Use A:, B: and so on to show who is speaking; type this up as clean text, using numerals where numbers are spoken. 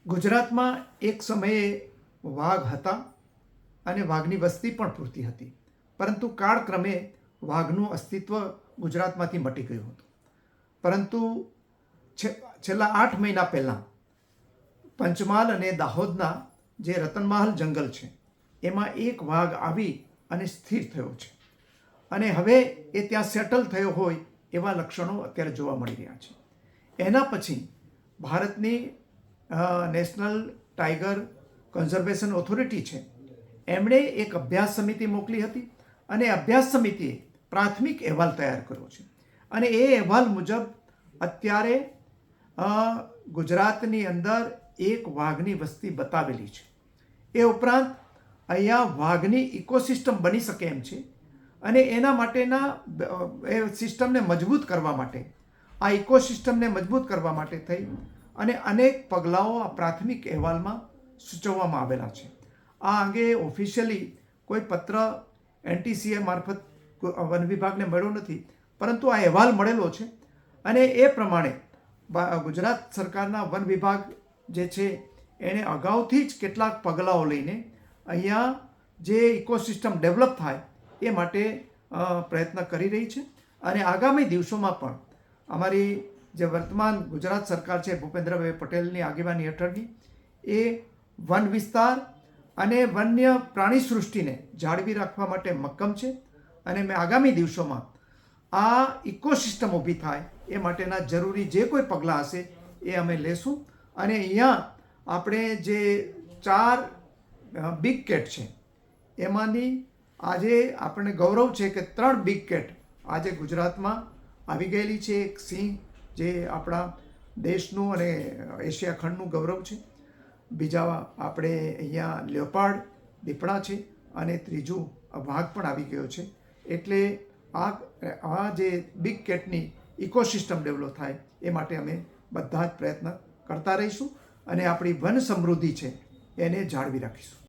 A: ગુજરાતમાં એક સમયે વાઘ હતા અને વાઘની વસ્તી પણ પૂરતી હતી, પરંતુ કાળક્રમે વાઘનું અસ્તિત્વ ગુજરાતમાંથી મટી ગયું હતું. પરંતુ છેલ્લા 8 મહિના પહેલાં પંચમહાલ અને દાહોદના જે રતનમહાલ જંગલ છે એમાં એક વાઘ આવી અને સ્થિર થયો છે અને હવે એ ત્યાં સેટલ થયો હોય એવા લક્ષણો અત્યારે જોવા મળી રહ્યા છે. એના પછી ભારતની નેશનલ ટાઈગર કન્ઝર્વેશન ઓથોરિટી છે, એમણે એક અભ્યાસ સમિતિ મોકલી હતી અને અભ્યાસ સમિતિએ પ્રાથમિક અહેવાલ તૈયાર કર્યો છે અને એ અહેવાલ મુજબ અત્યારે ગુજરાતની અંદર એક વાઘની વસ્તી બતાવેલી છે. એ ઉપરાંત અહીંયા વાઘની ઇકોસિસ્ટમ બની શકે એમ છે અને એના માટેના એ સિસ્ટમને મજબૂત કરવા માટે, આ ઇકોસિસ્ટમને મજબૂત કરવા માટે થઈ અને અનેક પગલાઓ આ પ્રાથમિક અહેવાલમાં સૂચવવામાં આવેલા છે. આ અંગે ઓફિશિયલી કોઈ પત્ર NTCA મારફત વન વિભાગને મળ્યો નથી, પરંતુ આ અહેવાલ મળેલો છે અને એ પ્રમાણે ગુજરાત સરકારના વન વિભાગ જે છે એણે અગાઉથી જ કેટલાક પગલાઓ લઈને અહીંયા જે ઇકોસિસ્ટમ ડેવલપ થાય એ માટે પ્રયત્ન કરી રહી છે અને આગામી દિવસોમાં પણ અમારી જે વર્તમાન ગુજરાત સરકાર છે ભૂપેન્દ્રભાઈ પટેલની આગેવાની હેઠળની એ વન વિસ્તાર અને વન્ય પ્રાણી સૃષ્ટિને જાળવી રાખવા માટે મક્કમ છે અને મેં આગામી દિવસોમાં આ ઇકોસિસ્ટમ ઊભી થાય એ માટેના જરૂરી જે કોઈ પગલાં હશે એ અમે લેશું. અને અહીંયા આપણે જે 4 બિગ કેટ છે એમાંની આજે આપણને ગૌરવ છે કે 3 બિગ કેટ આજે ગુજરાતમાં આવી ગયેલી છે. એક સિંહ જે આપણા દેશનું અને એશિયા ખંડનું ગૌરવ છે, બીજા આપણે અહીંયા લેપાર્ડ દીપડા છે અને ત્રીજું વાઘ પણ આવી ગયો છે. એટલે આ જે બિગ કેટની ઇકોસિસ્ટમ ડેવલપ થાય એ માટે અમે બધા જ પ્રયત્ન કરતા રહીશું અને આપણી વન સમૃદ્ધિ છે એને જાળવી રાખીશું.